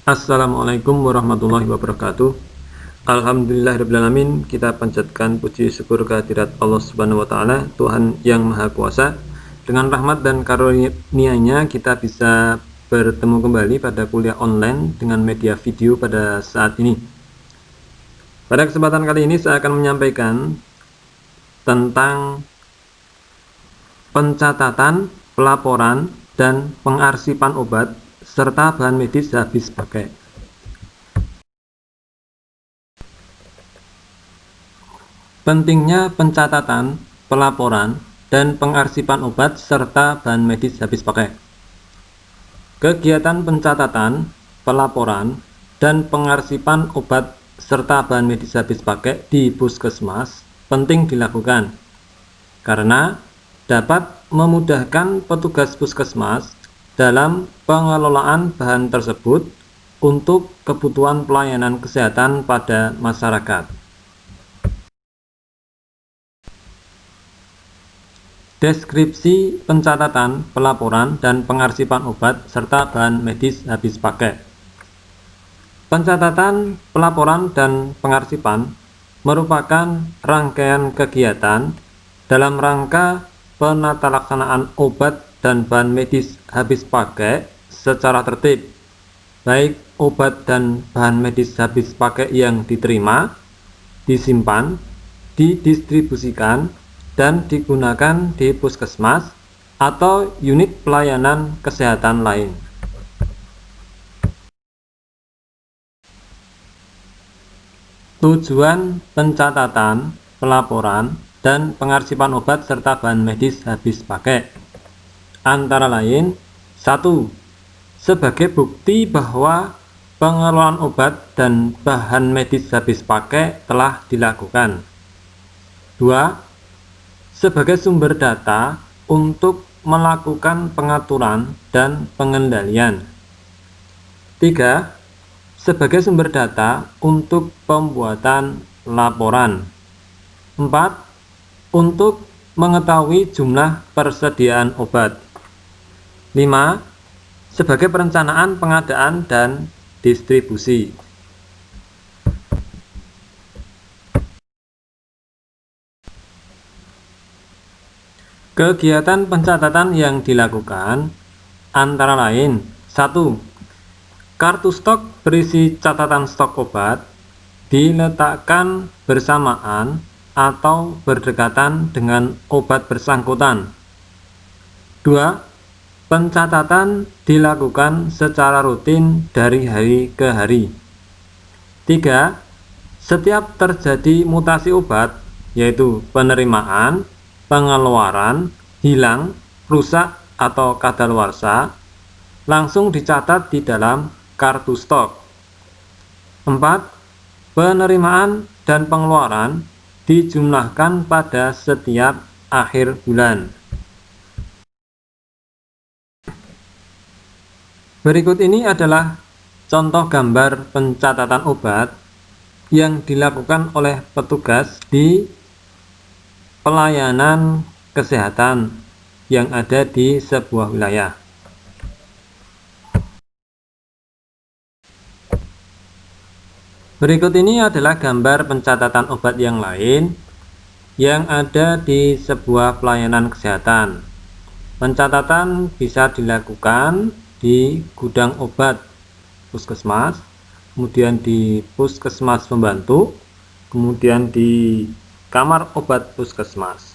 Assalamualaikum warahmatullahi wabarakatuh. Alhamdulillahirrahmanirrahim. Kita panjatkan puji syukur kehadirat Allah Subhanahu wa Ta'ala, Tuhan yang Maha Kuasa. Dengan rahmat dan karunia-Nya kita bisa bertemu kembali pada kuliah online dengan media video pada saat ini. Pada kesempatan kali ini saya akan menyampaikan tentang pencatatan, pelaporan, dan pengarsipan obat serta bahan medis habis pakai. Pentingnya pencatatan, pelaporan, dan pengarsipan obat serta bahan medis habis pakai. Kegiatan pencatatan, pelaporan, dan pengarsipan obat serta bahan medis habis pakai di puskesmas penting dilakukan karena dapat memudahkan petugas puskesmas dalam pengelolaan bahan tersebut untuk kebutuhan pelayanan kesehatan pada masyarakat. Deskripsi pencatatan, pelaporan, dan pengarsipan obat serta bahan medis habis pakai. Pencatatan, pelaporan, dan pengarsipan merupakan rangkaian kegiatan dalam rangka penatalaksanaan obat dan bahan medis habis pakai secara tertib, baik obat dan bahan medis habis pakai yang diterima, disimpan, didistribusikan, dan digunakan di puskesmas atau unit pelayanan kesehatan lain. Tujuan pencatatan, pelaporan, dan pengarsipan obat serta bahan medis habis pakai antara lain: 1. Sebagai bukti bahwa pengelolaan obat dan bahan medis habis pakai telah dilakukan. 2. Sebagai sumber data untuk melakukan pengaturan dan pengendalian. 3. Sebagai sumber data untuk pembuatan laporan. 4. Untuk mengetahui jumlah persediaan obat. 5. Sebagai perencanaan pengadaan dan distribusi. Kegiatan pencatatan yang dilakukan antara lain: 1. Kartu stok berisi catatan stok obat diletakkan bersamaan atau berdekatan dengan obat bersangkutan. 2. Pencatatan dilakukan secara rutin dari hari ke hari. 3. Setiap terjadi mutasi obat, yaitu penerimaan, pengeluaran, hilang, rusak, atau kadaluarsa, langsung dicatat di dalam kartu stok. 4. Penerimaan dan pengeluaran dijumlahkan pada setiap akhir bulan. Berikut ini adalah contoh gambar pencatatan obat yang dilakukan oleh petugas di pelayanan kesehatan yang ada di sebuah wilayah. Berikut ini adalah gambar pencatatan obat yang lain yang ada di sebuah pelayanan kesehatan. Pencatatan bisa dilakukan di gudang obat puskesmas, kemudian di puskesmas pembantu, kemudian di kamar obat puskesmas.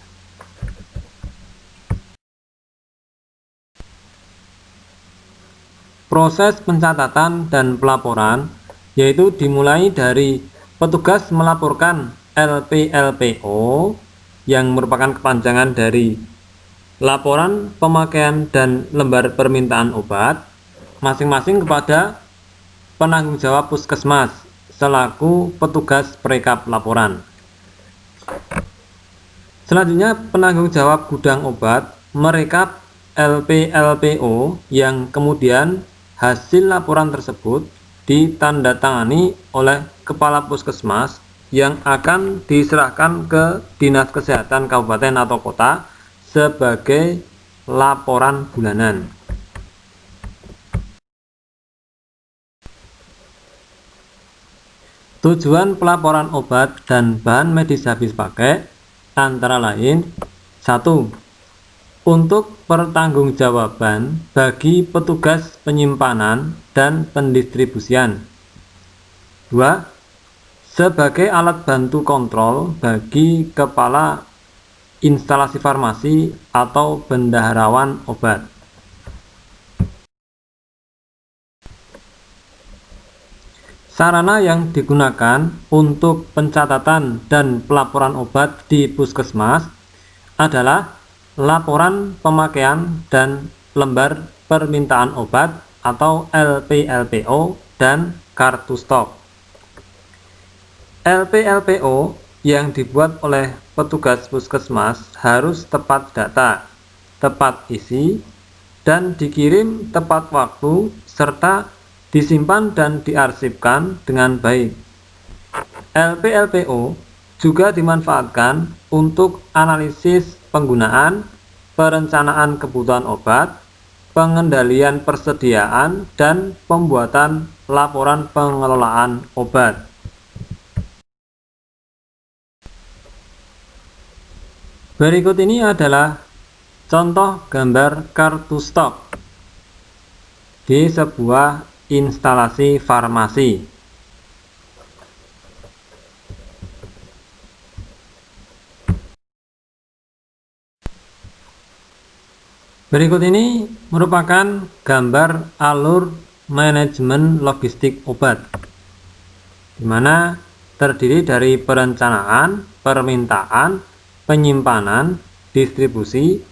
Proses pencatatan dan pelaporan yaitu dimulai dari petugas melaporkan LPLPO yang merupakan kepanjangan dari laporan pemakaian dan lembar permintaan obat masing-masing kepada penanggung jawab puskesmas selaku petugas perekap laporan. Selanjutnya, penanggung jawab gudang obat merekap LPLPO yang kemudian hasil laporan tersebut ditandatangani oleh kepala puskesmas yang akan diserahkan ke Dinas Kesehatan Kabupaten atau Kota sebagai laporan bulanan. Tujuan pelaporan obat dan bahan medis habis pakai antara lain: 1. Untuk pertanggungjawaban bagi petugas penyimpanan dan pendistribusian. 2. Sebagai alat bantu kontrol bagi kepala instalasi farmasi atau bendaharawan obat. Sarana yang digunakan untuk pencatatan dan pelaporan obat di puskesmas adalah laporan pemakaian dan lembar permintaan obat atau LP/LPO dan kartu stok. LP/LPO yang dibuat oleh petugas puskesmas harus tepat data, tepat isi, dan dikirim tepat waktu serta disimpan dan diarsipkan dengan baik. LP/LPO juga dimanfaatkan untuk analisis penggunaan, perencanaan kebutuhan obat, pengendalian persediaan, dan pembuatan laporan pengelolaan obat. Berikut ini adalah contoh gambar kartu stok di sebuah instalasi farmasi. Berikut ini merupakan gambar alur manajemen logistik obat, di mana terdiri dari perencanaan, permintaan, penyimpanan, distribusi,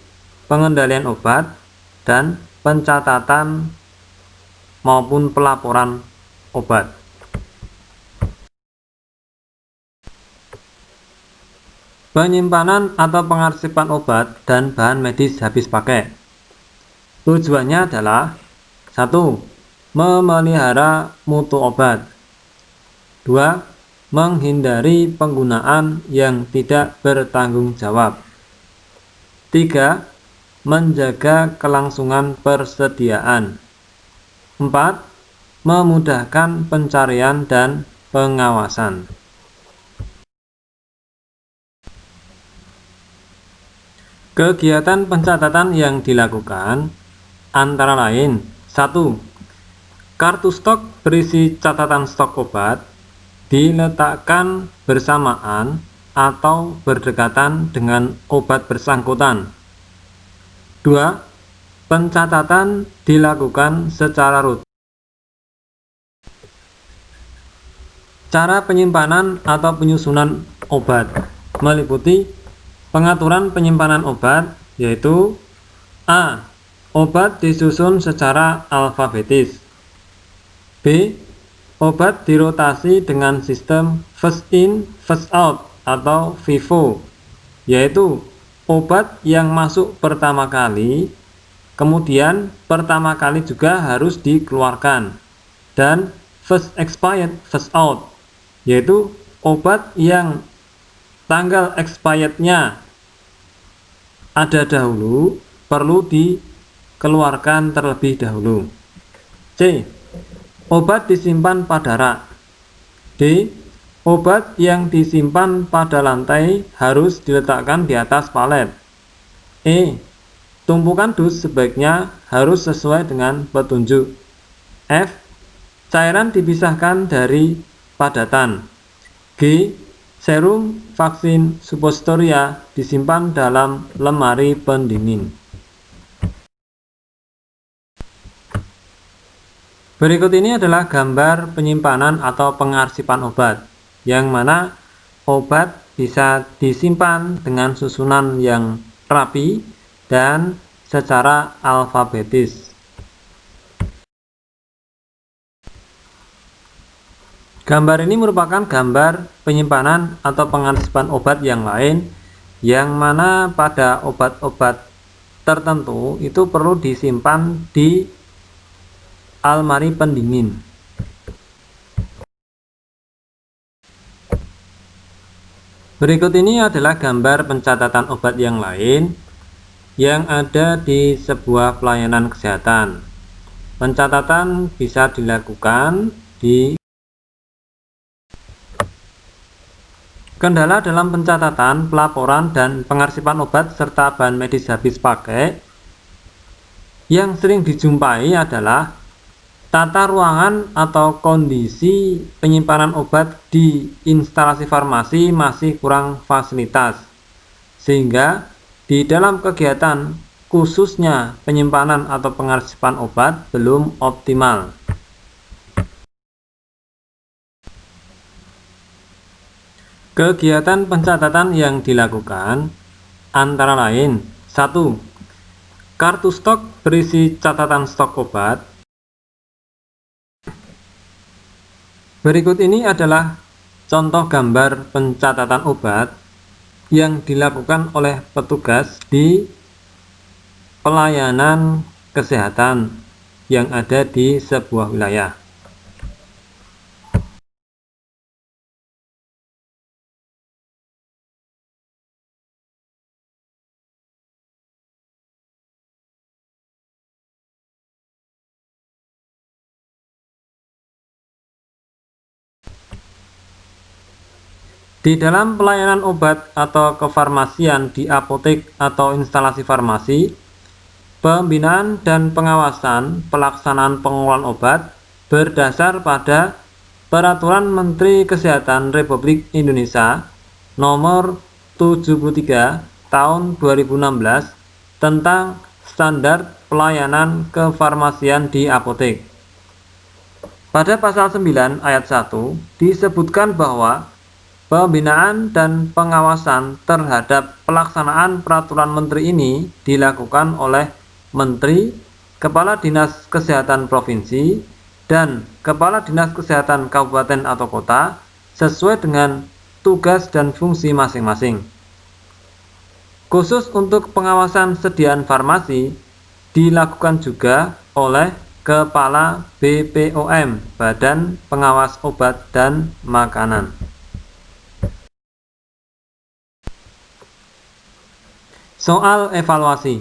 pengendalian obat, dan pencatatan maupun pelaporan obat. Penyimpanan atau pengarsipan obat dan bahan medis habis pakai. Tujuannya adalah: 1. Memelihara mutu obat. 2. Menghindari penggunaan yang tidak bertanggung jawab. 3. Menjaga kelangsungan persediaan. 4. Memudahkan pencarian dan pengawasan. Kegiatan pencatatan yang dilakukan antara lain: 1. Kartu stok berisi catatan stok obat diletakkan bersamaan atau berdekatan dengan obat bersangkutan. 2. Pencatatan dilakukan secara rutin. Cara penyimpanan atau penyusunan obat meliputi pengaturan penyimpanan obat, yaitu: A. Obat disusun secara alfabetis. B. Obat dirotasi dengan sistem first in, first out atau FIFO, yaitu obat yang masuk pertama kali, kemudian pertama kali juga harus dikeluarkan. Dan first expired, first out, yaitu obat yang tanggal expirednya ada dahulu, perlu dikeluarkan terlebih dahulu. C. Obat disimpan pada rak. D. Obat yang disimpan pada lantai harus diletakkan di atas palet. E. Tumpukan dus sebaiknya harus sesuai dengan petunjuk. F. Cairan dipisahkan dari padatan. G. Serum, vaksin, suppositoria disimpan dalam lemari pendingin. Berikut ini adalah gambar penyimpanan atau pengarsipan obat, yang mana obat bisa disimpan dengan susunan yang rapi dan secara alfabetis. Gambar ini merupakan gambar penyimpanan atau pengarsipan obat yang lain, yang mana pada obat-obat tertentu itu perlu disimpan di almari pendingin. Berikut ini adalah gambar pencatatan obat yang lain yang ada di sebuah pelayanan kesehatan. Pencatatan bisa dilakukan di Kendala dalam pencatatan, pelaporan, dan pengarsipan obat serta bahan medis habis pakai yang sering dijumpai adalah tata ruangan atau kondisi penyimpanan obat di instalasi farmasi masih kurang fasilitas, sehingga di dalam kegiatan khususnya penyimpanan atau pengarsipan obat belum optimal. Kegiatan pencatatan yang dilakukan antara lain: 1. Kartu stok berisi catatan stok obat. Berikut ini adalah contoh gambar pencatatan obat yang dilakukan oleh petugas di pelayanan kesehatan yang ada di sebuah wilayah. Di dalam pelayanan obat atau kefarmasian di apotek atau instalasi farmasi, pembinaan dan pengawasan pelaksanaan pengelolaan obat berdasar pada Peraturan Menteri Kesehatan Republik Indonesia Nomor 73 Tahun 2016 tentang standar pelayanan kefarmasian di apotek. Pada pasal 9 ayat 1 disebutkan bahwa pembinaan dan pengawasan terhadap pelaksanaan peraturan menteri ini dilakukan oleh Menteri, Kepala Dinas Kesehatan Provinsi, dan Kepala Dinas Kesehatan Kabupaten atau Kota sesuai dengan tugas dan fungsi masing-masing. Khusus untuk pengawasan sediaan farmasi dilakukan juga oleh Kepala BPOM, Badan Pengawas Obat dan Makanan. Soal evaluasi.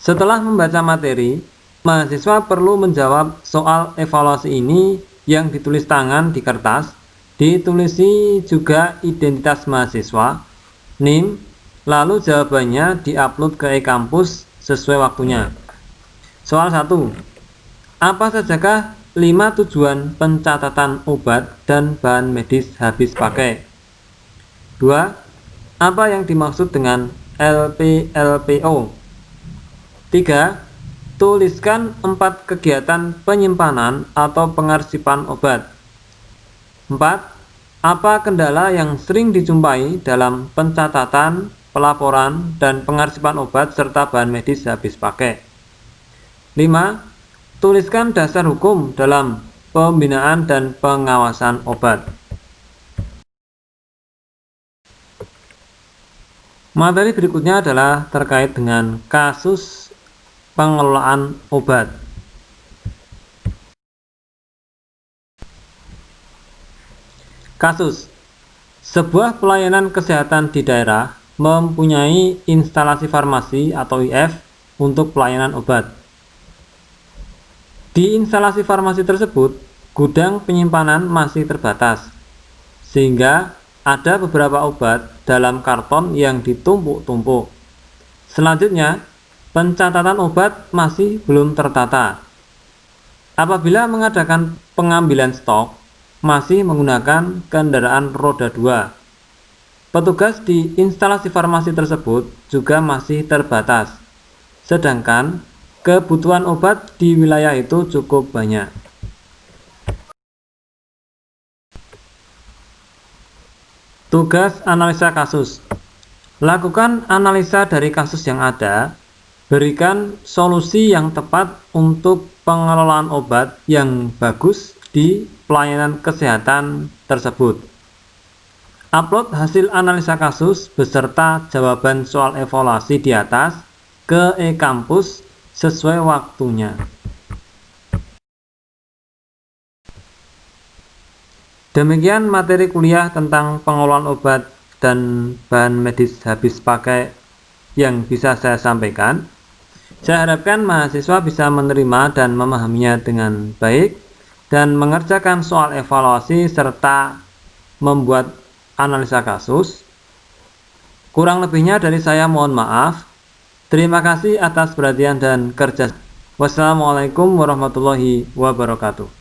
Setelah membaca materi, mahasiswa perlu menjawab soal evaluasi ini yang ditulis tangan di kertas, ditulisi juga identitas mahasiswa, NIM, lalu jawabannya diupload ke e-kampus sesuai waktunya. Soal 1. Apa sajakah 5 tujuan pencatatan obat dan bahan medis habis pakai? 2. Apa yang dimaksud dengan LPLPO? 3. Tuliskan 4 kegiatan penyimpanan atau pengarsipan obat. 4. Apa kendala yang sering dijumpai dalam pencatatan, pelaporan, dan pengarsipan obat serta bahan medis habis pakai? 5. Tuliskan dasar hukum dalam pembinaan dan pengawasan obat. Materi berikutnya adalah terkait dengan kasus pengelolaan obat. Kasus: sebuah pelayanan kesehatan di daerah mempunyai instalasi farmasi atau IF untuk pelayanan obat. Di instalasi farmasi tersebut, gudang penyimpanan masih terbatas, sehingga ada beberapa obat dalam karton yang ditumpuk-tumpuk. Selanjutnya, pencatatan obat masih belum tertata. Apabila mengadakan pengambilan stok, masih menggunakan kendaraan roda 2. Petugas di instalasi farmasi tersebut juga masih terbatas, sedangkan kebutuhan obat di wilayah itu cukup banyak. Tugas analisa kasus. Lakukan analisa dari kasus yang ada, berikan solusi yang tepat untuk pengelolaan obat yang bagus di pelayanan kesehatan tersebut. Upload hasil analisa kasus beserta jawaban soal evaluasi di atas ke e-kampus sesuai waktunya. Demikian materi kuliah tentang pengelolaan obat dan bahan medis habis pakai yang bisa saya sampaikan. Saya harapkan mahasiswa bisa menerima dan memahaminya dengan baik dan mengerjakan soal evaluasi serta membuat analisa kasus. Kurang lebihnya dari saya mohon maaf. Terima kasih atas perhatian dan kerja. Wassalamualaikum warahmatullahi wabarakatuh.